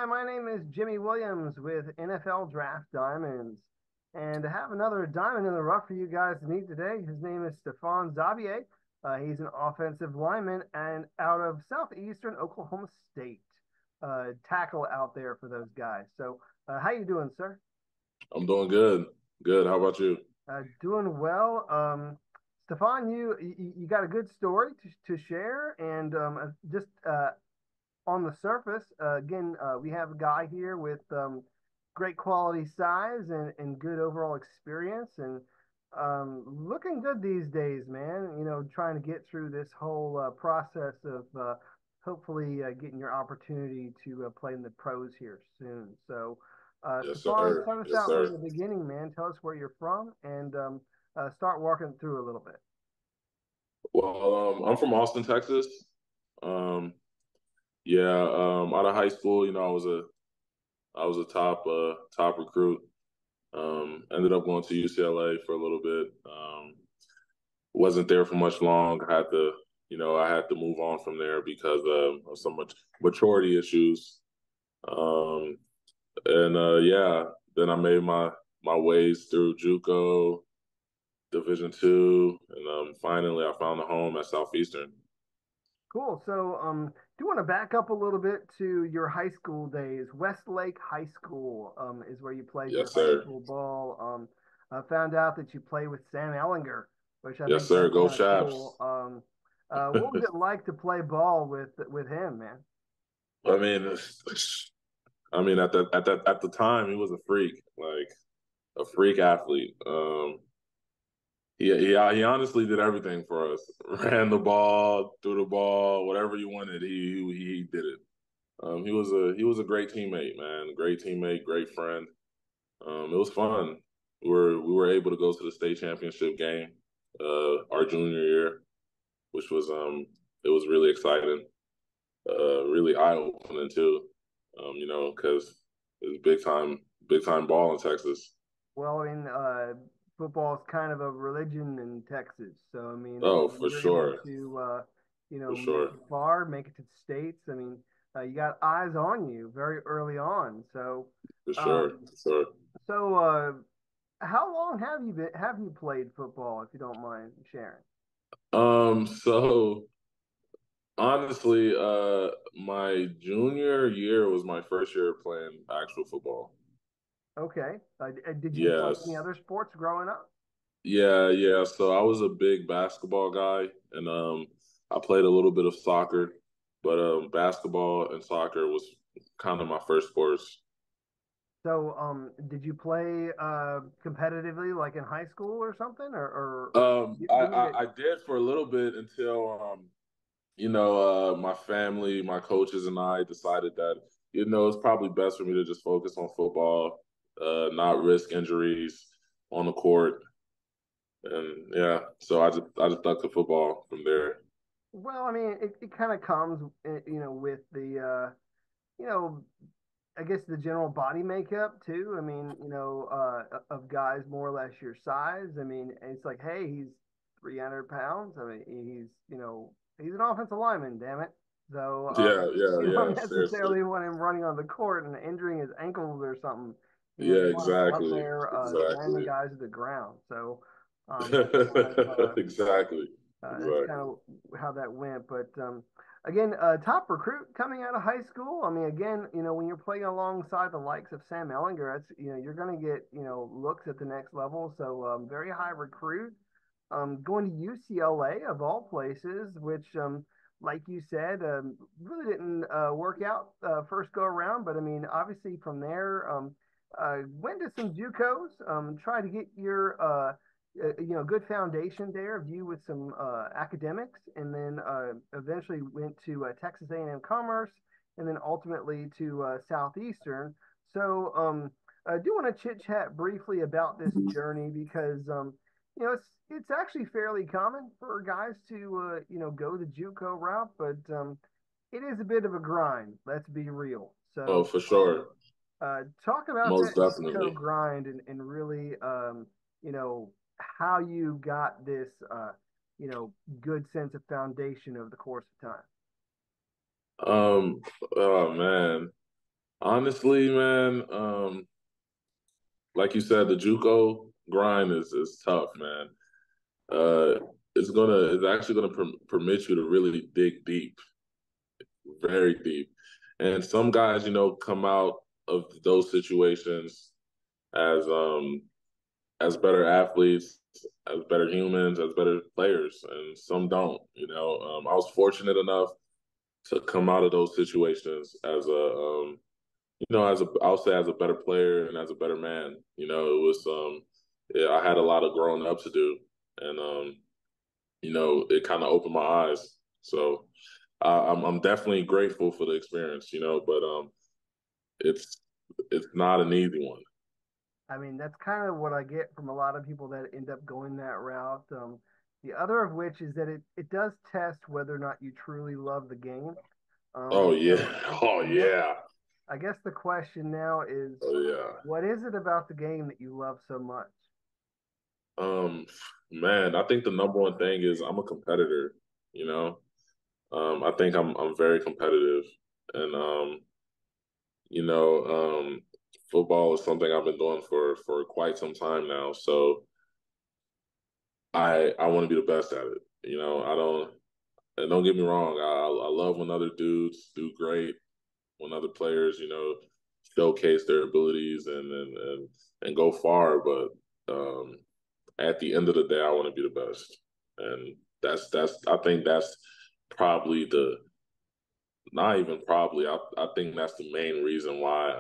Hi, my name is Jimmy Williams with NFL Draft Diamonds. And to have another diamond in the rough for you guys to meet today, his name is Stephane Zabie. He's an offensive lineman and out of southeastern Oklahoma State. Tackle out there for those guys. So, how you doing, sir? I'm doing good. Good. How about you? Doing well. Stefan, you got a good story to share, and just on the surface, we have a guy here with great quality size and good overall experience and looking good these days, man. You know, trying to get through this whole process of hopefully getting your opportunity to play in the pros here soon. So, Yes, Stefan, sir. start us Yes, out from sir. the beginning, man. Tell us where you're from and start walking through a little bit. Well, I'm from Austin, Texas. Um, yeah, out of high school, I was a top recruit. Ended up going to UCLA for a little bit. Wasn't there for much long. I had to move on from there because of so much maturity issues. Um, and yeah, then I made my ways through JUCO, Division II, and finally I found a home at Southeastern. Cool. So, do you want to back up a little bit to your high school days? Westlake High School, is where you played your Yes, high sir. school ball. I found out that you played with Sam Ellinger, which I Yes, think sir. that's Go kind of cool. Chaps. What was it like to play ball with him, man? I mean, at the time, he was a freak, like a freak athlete. He honestly did everything for us. Ran the ball, threw the ball, whatever you wanted, he did it. He was a great teammate, man. Great teammate, great friend. It was fun. We were able to go to the state championship game our junior year, which was it was really exciting, really eye opening too. Because it was big time ball in Texas. Well, I mean, football is kind of a religion in Texas. So, I mean, Oh, when for you're able sure, to, for make sure, it far, make it to the States, I mean, you got eyes on you very early on. So, for um, sure, for sure. so, how long have you played football, if you don't mind sharing? So honestly, my junior year was my first year playing actual football. Okay. Did you play any Yes. other sports growing up? Yeah, yeah. So I was a big basketball guy, and I played a little bit of soccer, but basketball and soccer was kind of my first sports. So, did you play competitively, like in high school or something, or I, you made it? I I did for a little bit until my family, my coaches, and I decided that it's probably best for me to just focus on football, not risk injuries on the court, and yeah, so I just stuck to football from there. Well, I mean, it kind of comes, with the, you know, I guess the general body makeup too. I mean, of guys more or less your size. I mean, it's like, hey, he's 300 pounds. I mean, he's an offensive lineman, damn it. So, Yeah, yeah, you yeah. don't Seriously. necessarily want him running on the court and injuring his ankles or something. Yeah, You want him up exactly, there, slamming exactly, guys to the ground. So, that's kind of, exactly, that's kind exactly. of how that went. But again, top recruit coming out of high school. I mean, again, when you're playing alongside the likes of Sam Ellinger, that's you're going to get looks at the next level. So very high recruit. Going to UCLA of all places, which like you said, really didn't work out first go around. But I mean, obviously from there, went to some JUCOs, tried to get your good foundation there, view with some academics, and then eventually went to Texas A&M Commerce, and then ultimately to Southeastern. So I do want to chit chat briefly about this journey because it's actually fairly common for guys to go the JUCO route, but it is a bit of a grind. Let's be real. Oh, So for sure, talk about most that JUCO definitely. grind and really you know how you got this you know good sense of foundation over the course of time. Um, oh man. Honestly, man, like you said, the JUCO grind is tough, man. Uh, it's actually gonna permit you to really dig deep, very deep. And some guys, come out of those situations as as better athletes, as better humans, as better players, and some don't. I was fortunate enough to come out of those situations as I'll say as a better player and as a better man. It was yeah, I had a lot of growing up to do, and it kind of opened my eyes. So I'm definitely grateful for the experience, but it's it's not an easy one. I mean, that's kind of what I get from a lot of people that end up going that route. The other of which is that it does test whether or not you truly love the game. Oh So yeah, oh I guess yeah, I guess the question now is, oh yeah. what is it about the game that you love so much? Um, Man, I think the number one thing is I'm a competitor. You know, I think I'm very competitive, and you know, football is something I've been doing for quite some time now. So I want to be the best at it. I don't and don't get me wrong. I love when other dudes do great, when other players showcase their abilities and go far. But um, at the end of the day, I want to be the best, and that's I think that's probably the not even probably I think that's the main reason why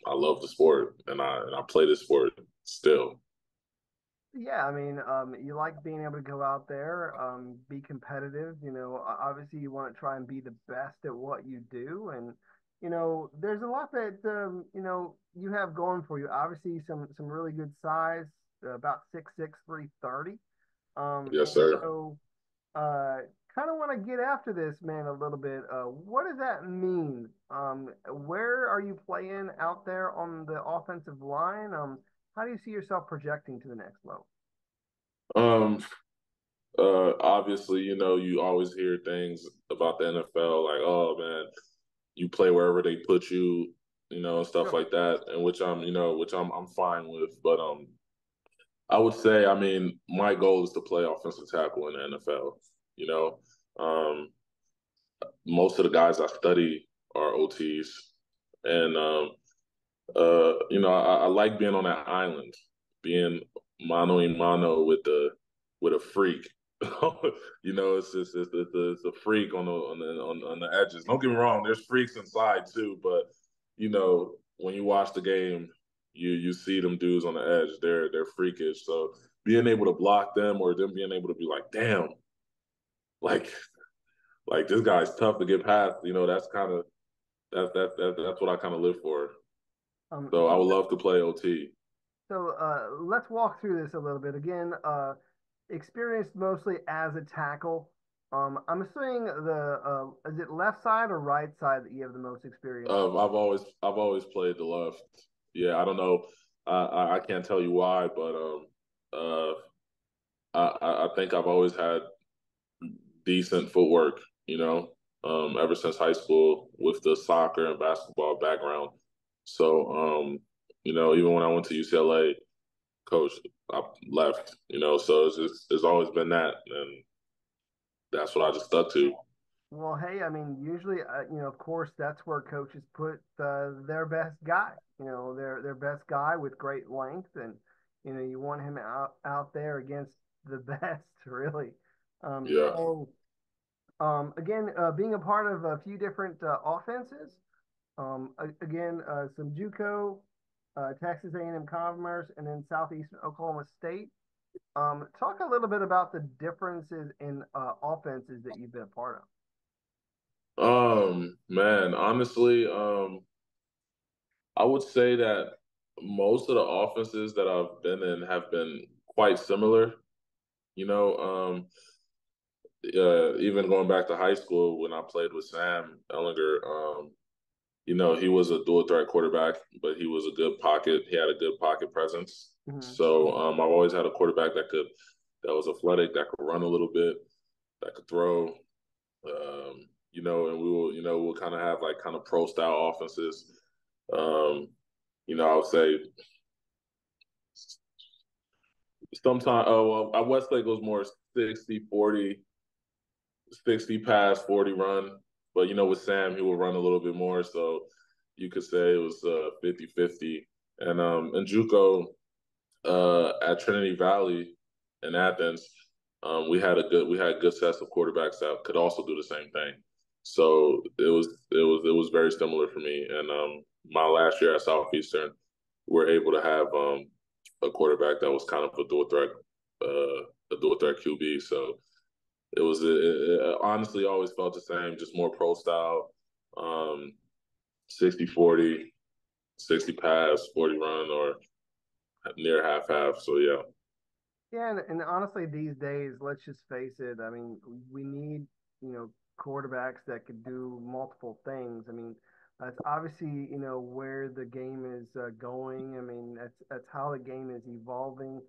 I love the sport and I play the sport still. Yeah, I mean, you like being able to go out there, be competitive. Obviously you want to try and be the best at what you do, and there's a lot that you have going for you. Obviously, some really good size, about 6'6", 330. Yes, And sir. so, kind of want to get after this man a little bit. What does that mean? Where are you playing out there on the offensive line? How do you see yourself projecting to the next level? Um, Obviously, you always hear things about the NFL like, oh man, you play wherever they put you, and stuff Sure. like that, and which I'm fine with. But I would say, I mean, my goal is to play offensive tackle in the NFL. You know, um, most of the guys I study are OTs, and I like being on that island, being mano a mano with a freak. It's a freak on the edges. Don't get me wrong, there's freaks inside too, but when you watch the game, you see them dudes on the edge. They're freakish. So being able to block them or them being able to be like, damn, like this guy's tough to get past. That's kind of that's what I kind of live for. Um, So I so would let's love to play OT. let's walk through this a little bit again. Experienced mostly as a tackle. I'm assuming the is it left side or right side that you have the most experience on? I've always played the left. Yeah, I don't know. I can't tell you why, but uh, I think I've always had decent footwork. Ever since high school with the soccer and basketball background. So even when I went to UCLA, coach, I left. So it's always been that, and that's what I Well, just stuck to. well, hey, I mean, usually, of course, that's where coaches put their best guy. Their best guy with great length, and you want him out there against the best, really. Yeah. Again, being a part of a few different offenses. Again, some JUCO, Texas A&M Commerce, and then Southeastern Oklahoma State. Talk a little bit about the differences in offenses that you've been a part of. Man, honestly, I would say that most of the offenses that I've been in have been quite similar. You know, even going back to high school when I played with Sam Ellinger, he was a dual threat quarterback, but he was a good pocket. He had a good pocket presence. Mhm. So I've always had a quarterback that was athletic, that could run a little bit, that could throw. And we'll kind of have like kind of pro style offenses. Um, I would say sometimes, well, at Westlake it was more 60-40, 60 pass, 40 run. But, with Sam, he would run a little bit more. So you could say it was 50-50. And in JUCO, at Trinity Valley in Athens, we had good sets of quarterbacks that could also do the same thing. So it was very similar for me. And my last year at Southeastern, we were able to have a quarterback that was kind of a dual threat QB. So it honestly always felt the same, just more pro style, 60-40, 60 pass, 40 run, or near half half. So yeah. Yeah, and honestly, these days, let's just face it. I mean, we need, quarterbacks that could do multiple things. I mean, that's obviously, where the game is going. I mean, that's how the game is evolving.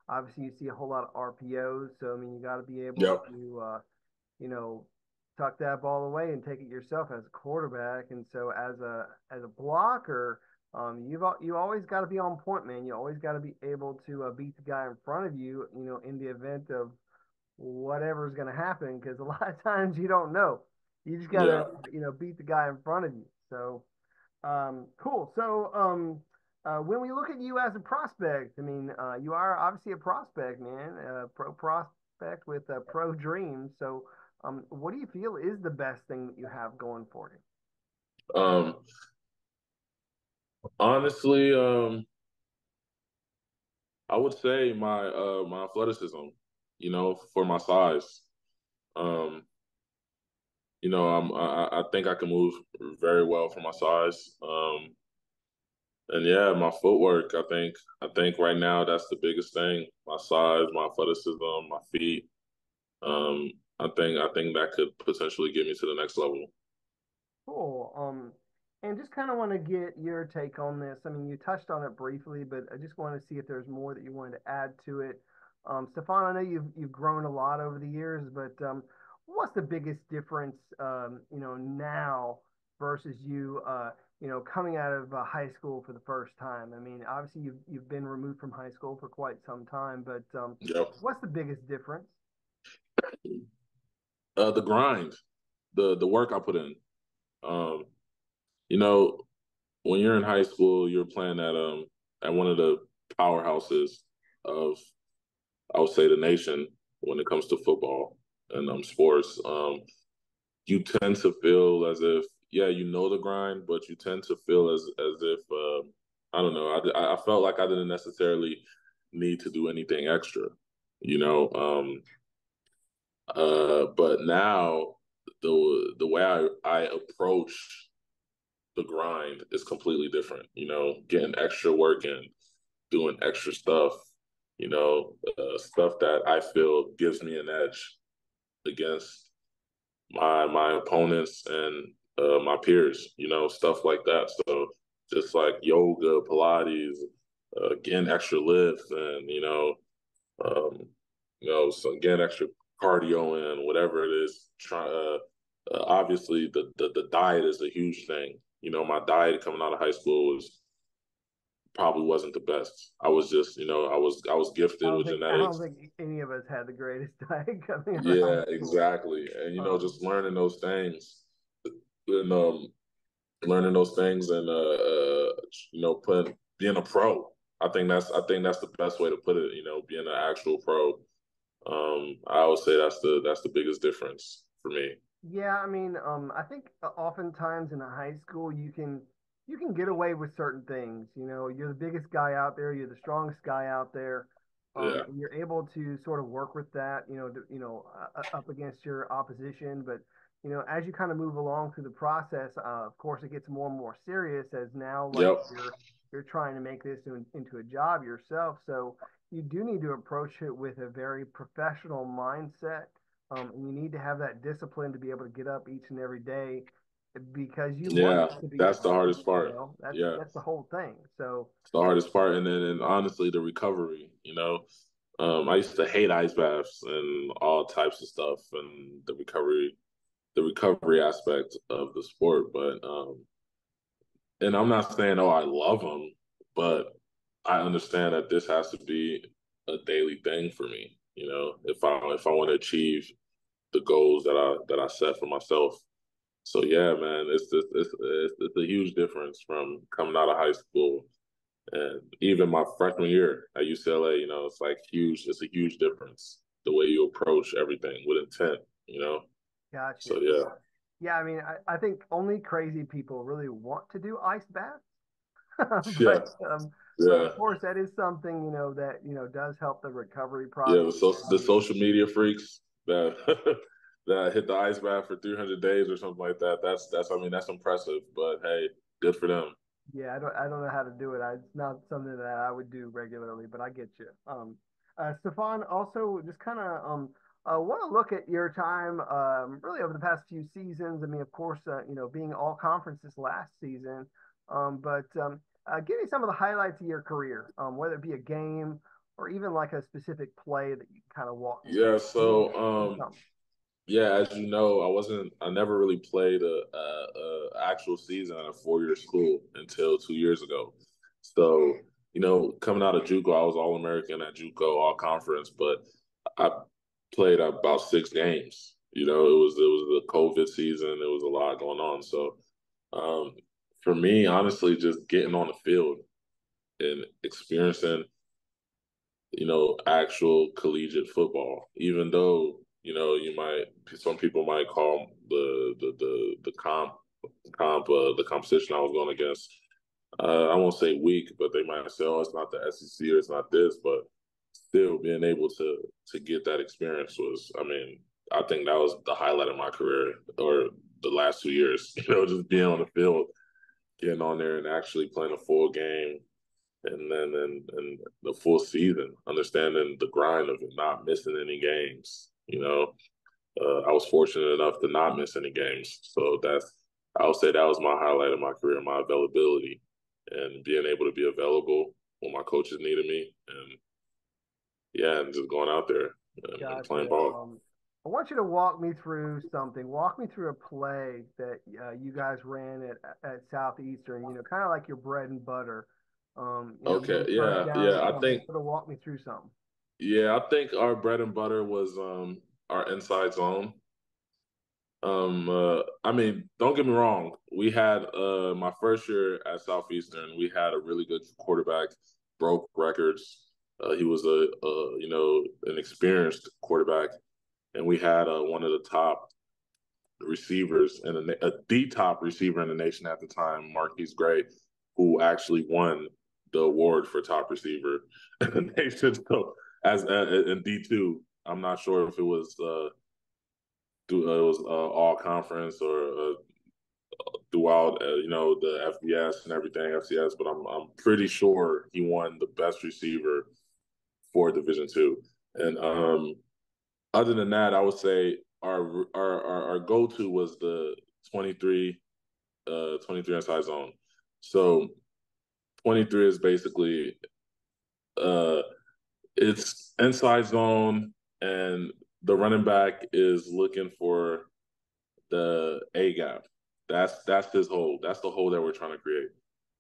Obviously, you see a whole lot of RPOs. So, I mean, you got to be able Yep. to, you know, tuck that ball away and take it yourself as a quarterback. And so, as a blocker, you always got to be on point, man. You always got to be able to beat the guy in front of you, in the event of whatever's going to happen, because a lot of times you don't know. You just got to, Yeah. beat the guy in front of you. So, cool. So, when we look at you as a prospect, I mean, you are obviously a prospect, man, a pro prospect with pro dreams. So, what do you feel is the best thing that you have going for you? Um, Honestly, I would say my athleticism, for my size. Um, I think I can move very well for my size. And yeah, my footwork, I think right now that's the biggest thing. My size, my athleticism, my feet. Um, I think that could potentially get me to the next level. Cool. And just kind of want to get your take on this. I mean, you touched on it briefly, but I just want to see if there's more that you wanted to add to it. Stephane, I know you've grown a lot over the years, but what's the biggest difference, now versus you, coming out of high school for the first time? I mean, obviously you've been removed from high school for quite some time, but Yep. what's the biggest difference? The grind, the work I put in. Um, you know, when you're in high school, you're playing at one of the powerhouses of, I would say, the nation when it comes to football and sports. You tend to feel as if, yeah, you know the grind, but you tend to feel as if, I don't know. I felt like I didn't necessarily need to do anything extra, you know. But now the way I approach the grind is completely different. Getting extra work in, doing extra stuff. Stuff that I feel gives me an edge against my opponents and my peers. Stuff like that. So just like yoga, Pilates, getting extra lifts, and um, so getting extra cardio in, whatever it is. Obviously, the diet is a huge thing. My diet coming out of high school probably wasn't the best. I was just, I was I gifted don't with think I don't genetics. think any of us had the greatest diet coming out of high Yeah, school. exactly. And Um, just learning those things, and learning those things, and putting being a pro. I think that's the best way to put it. Being an actual pro. I would say that's the biggest difference for me. Yeah, I mean, I think oftentimes in a high school you can get away with certain things. You're the biggest guy out there, you're the strongest guy out there, Yeah. and you're able to sort of work with that. Up against your opposition. But as you kind of move along through the process, of course, it gets more and more serious as now, like Yep. you're trying to make this into a job yourself. So you do need to approach it with a very professional mindset, and you need to have that discipline to be able to get up each and every day because you want Yeah. it to be That's the fun. hardest part. That's Yeah. that's the whole thing. So It's the hardest part, and honestly, the recovery. I used to hate ice baths and all types of stuff, and the recovery aspect of the sport. But and I'm not saying, oh, I love them, but I understand that this has to be a daily thing for me. You know, if I want to achieve the goals that I set for myself. So yeah, man, it's a huge difference from coming out of high school and even my freshman year at UCLA. You know, it's like huge. It's a huge difference the way you approach everything with intent. You know, Gotcha. so yeah, Yeah, I mean, I think only crazy people really want to do ice baths. yeah, But yeah. of course, that is something, that, does help the recovery Yeah, process. the social media freaks that that hit the ice bath for 300 days or something like that. That's I mean that's impressive. But hey, good for them. Yeah, I don't know how to do it. It's not something that I would do regularly, but I get you. Stephane, also just kind of want to look at your time really over the past few seasons. I mean, of course, being all conferences last season, but give me some of the highlights of your career, whether it be a game or even like a specific play that you kind of walk me through. Yeah, so Something. yeah, as you know, I never really played a actual season at a 4 year school until 2 years ago. So you know, coming out of JUCO, I was All American at JUCO, All Conference, but I played about 6 games. You know, it was the COVID season. There was a lot going on. So um, for me, honestly, just getting on the field and experiencing, actual collegiate football, even though, some people might call the competition I was going against, I won't say weak, but they might say, oh, it's not the SEC or it's not this, but still being able to get that experience was, I mean, I think that was the highlight of my career or the last 2 years, just being on the field, getting on there and actually playing a full game and then and the full season, understanding the grind of it, not missing any games. I was fortunate enough to not miss any games, so I would say that was my highlight of my career, my availability, and being able to be available when my coaches needed me, and yeah, and just going out there and playing Gotcha. ball. I want you to walk me through something. Walk me through a play that you guys ran at Southeastern. Kind of like your bread and butter. Okay, Maybe first yeah, down or yeah. something. Sort of walk me through something. I think our bread and butter was our inside zone. I mean, don't get me wrong. We had my first year at Southeastern, we had a really good quarterback, broke records. He was an experienced quarterback, and we had one of the top receivers and the top receiver in the nation at the time, Marquise Gray, who actually won the award for top receiver in the nation. So as in D2, I'm not sure if it was all conference or throughout the FBS and everything FCS, but I'm pretty sure he won the best receiver for Division 2. And other than that, I would say our go to was the 23 23 inside zone. So 23 is basically uh it's inside zone, and the running back is looking for the A gap. That's his hole. That's the hole that we're trying to create.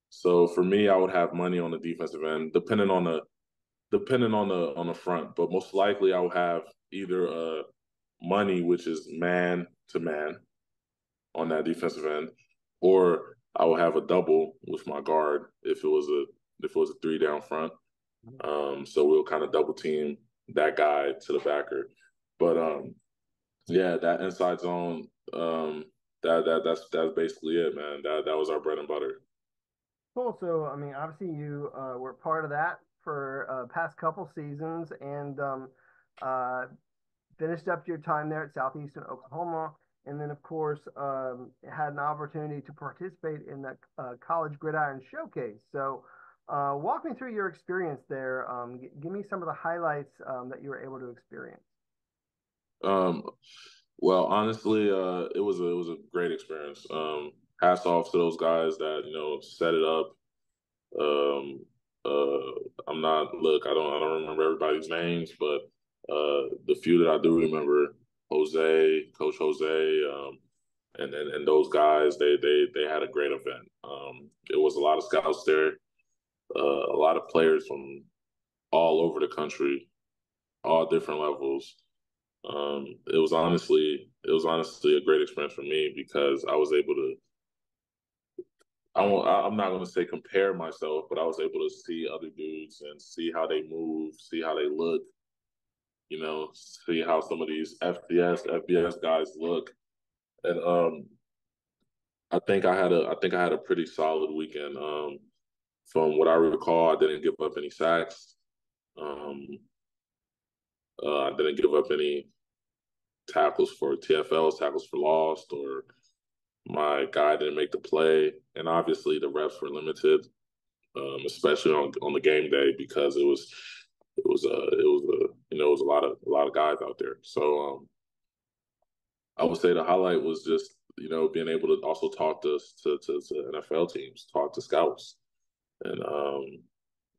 So for me, I would have money on the defensive end, depending on the front, but most likely I would have either money, which is man to man on that defensive end, or I would have a double with my guard if it was a three down front. So we'll kind of double team that guy to the backer. But yeah, that inside zone, that's basically it, man. That was our bread and butter. Cool. So, I mean, obviously you were part of that for past couple seasons and uh, finished up your time there at Southeastern Oklahoma. And then, of course, had an opportunity to participate in the College Gridiron Showcase. So, walk me through your experience there. Give me some of the highlights that you were able to experience. Um, well, honestly, it was a great experience. Hats off to those guys that set it up. Um, I'm not look, I don't remember everybody's names, but the few that I do remember, Coach Jose, and those guys they had a great event. It was a lot of scouts there, a lot of players from all over the country, all different levels. It was honestly a great experience for me because I was able to. I'm not going to say compare myself, but I was able to see other dudes and see how they move, see how they look, see how some of these FBS guys look. And I think I had a pretty solid weekend. From what I recall, I didn't give up any sacks. Um, I didn't give up any tackles for TFLs, tackles for lost, or my guy didn't make the play. And obviously, the reps were limited, especially on the game day because it was a lot of guys out there. So I would say the highlight was just being able to also talk to NFL teams, talk to scouts, and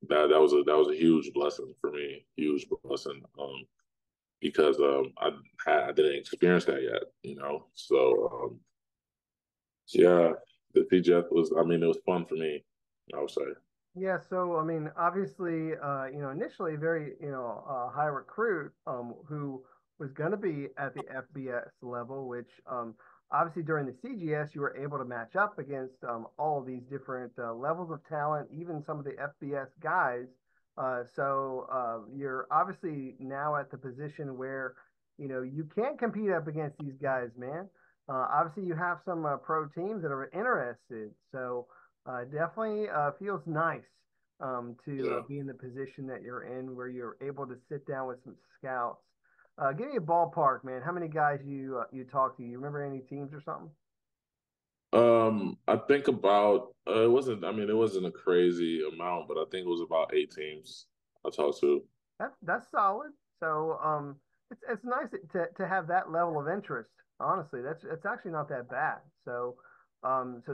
that was a huge blessing for me, huge blessing, because I didn't experience that yet, So yeah, the TGF was, I mean, it was fun for me, I would say. Yeah, so I mean, obviously, initially very, high recruit, who was going to be at the FBS level, which, obviously during the CGS you were able to match up against all of these different levels of talent, even some of the FBS guys. So you're obviously now at the position where, you can't compete up against these guys, man. Obviously, you have some pro teams that are interested, so. Definitely feels nice to Yeah. be in the position that you're in where you're able to sit down with some scouts. Give me a ballpark, man. How many guys you talk to? You remember any teams or something? I think about it wasn't a crazy amount, but I think it was about 8 teams I talked to. That's solid. So it's nice to have that level of interest. Honestly, that's actually not that bad. So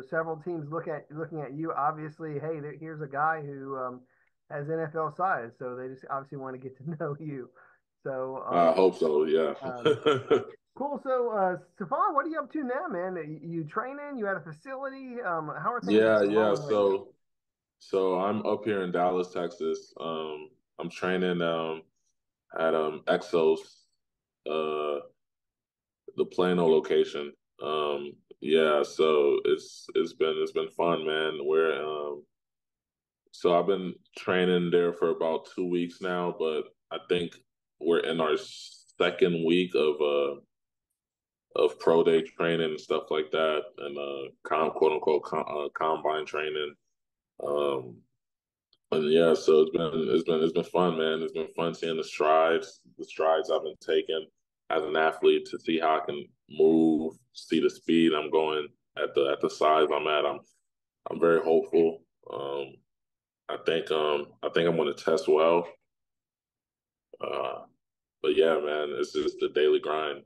several teams looking at you. Obviously, hey, here's a guy who has NFL size, so they just obviously want to get to know you. So I hope so, yeah. um, cool. So Stephane, what are you up to now, man? You training? You at a facility? How are things Yeah, yeah. rolling right now? So I'm up here in Dallas, Texas. I'm training at Exos, uh, the Plano location. Yeah, so it's been fun, man. So I've been training there for about 2 weeks now, but I think we're in our second week of pro day training and stuff like that, and quote unquote combine training. Um, and yeah, so it's been fun, man. It's been fun seeing the strides I've been taking as an athlete to see how I can move, see the speed I'm going at the size I'm at. I'm very hopeful. I think I'm going to test well. Uh, but yeah, man, it's just the daily grind.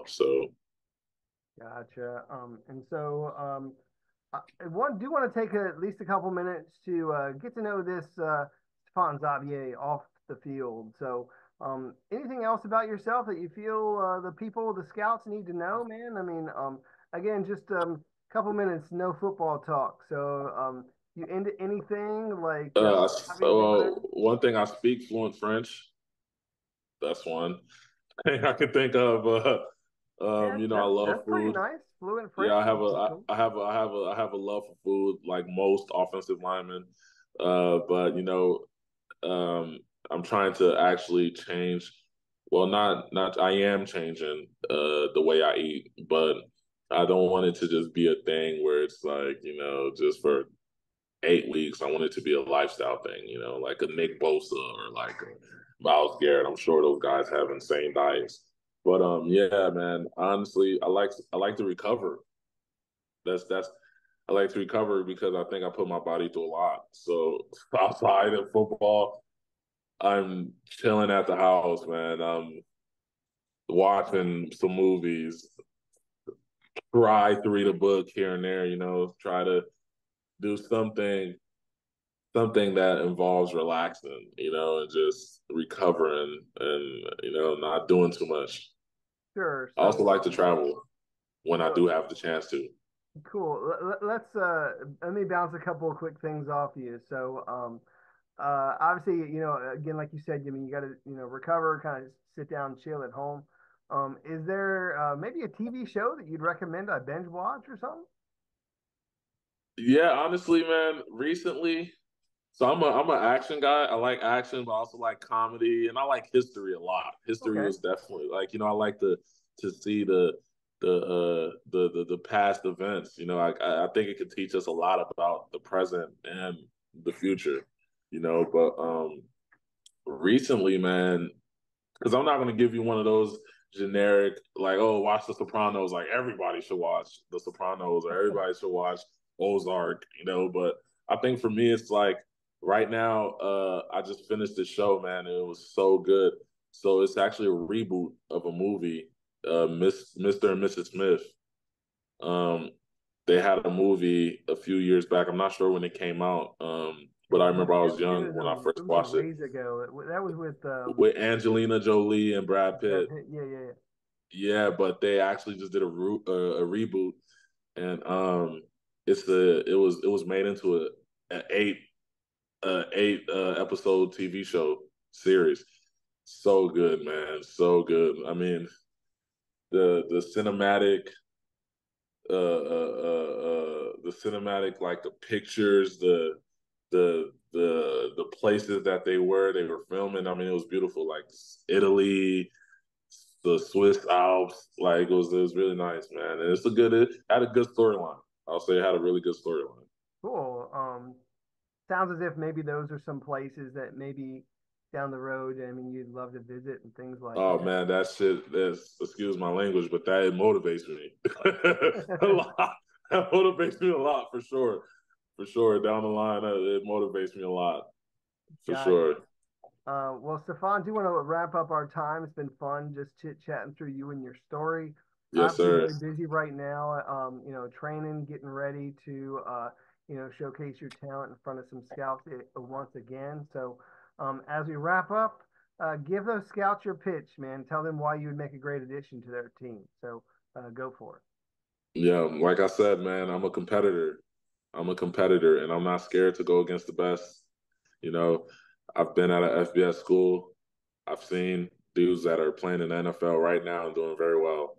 So Gotcha. And so I do want to take at least a couple minutes to get to know this Stephane Zabie off the field. So, anything else about yourself that you feel the people, the scouts need to know, man? I mean, again, just a couple minutes, no football talk. So, you into anything like have anything on that? one thing, I speak fluent French. That's one thing I can think of. Yeah, I that's love pretty food. nice. Fluent Yeah, French I have is a pretty I cool. I have a I have a I have a love for food like most offensive linemen. But I'm trying to actually change. Well, not I am changing the way I eat, but I don't want it to just be a thing where it's like, just for 8 weeks. I want it to be a lifestyle thing, like a Nick Bosa or like a Miles Garrett. I'm sure those guys have insane diets. But yeah, man, honestly, I like to recover. That's I like to recover because I think I put my body through a lot. So outside of football, I'm chilling at the house, man. I'm watching some movies, try to read a book here and there, try to do something that involves relaxing, and just recovering and, not doing too much. Sure. I also So, like to travel. when I Well, do have the chance to. cool. Let me bounce a couple of quick things off you. So, obviously, again, like you said, I mean, you got to, recover, kind of sit down, chill at home. Is there maybe a TV show that you'd recommend I binge watch or something? Yeah, honestly, man, recently, so I'm an action guy. I like action, but I also like comedy, and I like history a lot. History Okay, was definitely like, I like to see the past events. I think it could teach us a lot about the present and the future. But recently, man, because I'm not going to give you one of those generic like, oh, watch The Sopranos. Like everybody should watch The Sopranos or everybody should watch Ozark. But I think for me, it's like right now, I just finished the show, man. And it was so good. So it's actually a reboot of a movie, Mr. and Mrs. Smith. Um, they had a movie a few years back. I'm not sure when it came out, but I remember I was young when I it first was a watched it ways ago. That was with with Angelina Jolie and Brad Brad Pitt. Pitt. Yeah, yeah, yeah. Yeah, but they actually just did a reboot, and it was made into an eight episode TV show series. So good, man, so good. I mean, the cinematic the cinematic, like the pictures, the places that they were filming. I mean, it was beautiful. Like Italy, the Swiss Alps. Like it was really nice, man. And it had a good storyline. I'll say it had a really good storyline. Cool. Sounds as if maybe those are some places that maybe down the road, I mean, you'd love to visit and things like Oh man, that shit. That's excuse my language, but that motivates me a that. lot. That motivates me a lot for sure. For sure, down the line, it motivates me a lot for Gotcha. sure. Well, Stefan, do you want to wrap up our time? It's been fun just chit chatting through you and your story. Yes, Obviously, sir. very busy right now. Training, getting ready to, showcase your talent in front of some scouts once again. So, as we wrap up, give those scouts your pitch, man. Tell them why you would make a great addition to their team. So, go for it. Yeah, like I said, man, I'm a competitor. I'm a competitor, and I'm not scared to go against the best. You know, I've been at an FBS school. I've seen dudes that are playing in the NFL right now and doing very well.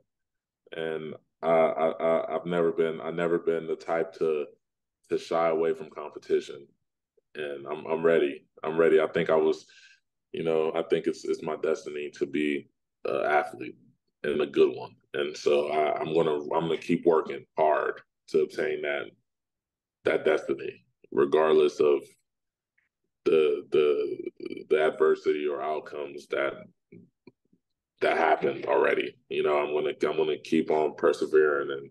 And I've never been the type to shy away from competition. And I'm ready. I'm ready. I think I think it's my destiny to be an athlete and a good one. And so I'm gonna keep working hard to obtain that destiny, regardless of the adversity or outcomes that happened already. I'm gonna keep on persevering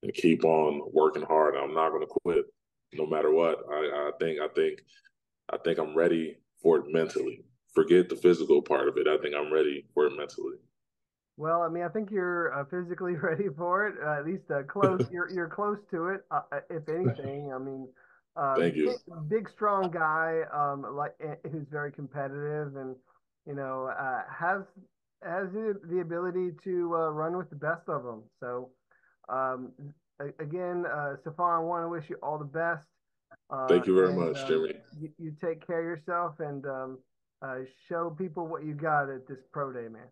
and keep on working hard. I'm not gonna quit no matter what. I think I'm ready for it mentally. Forget the physical part of it. I think I'm ready for it mentally. Well, I mean, I think you're physically ready for it. At least close. You're close to it. If anything, I mean, Thank you. big, strong guy, who's very competitive and has the ability to run with the best of them. So, um, again, Stefan, I want to wish you all the best. Thank you very And much, Jimmy. you take care of yourself and show people what you got at this pro day, man.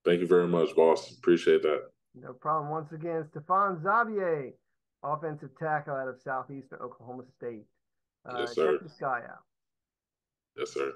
Thank you very much, boss. Appreciate that. No problem. Once again, Stephane Zabie, offensive tackle out of Southeastern Oklahoma State. Yes, Check sir. this guy out. Yes, sir.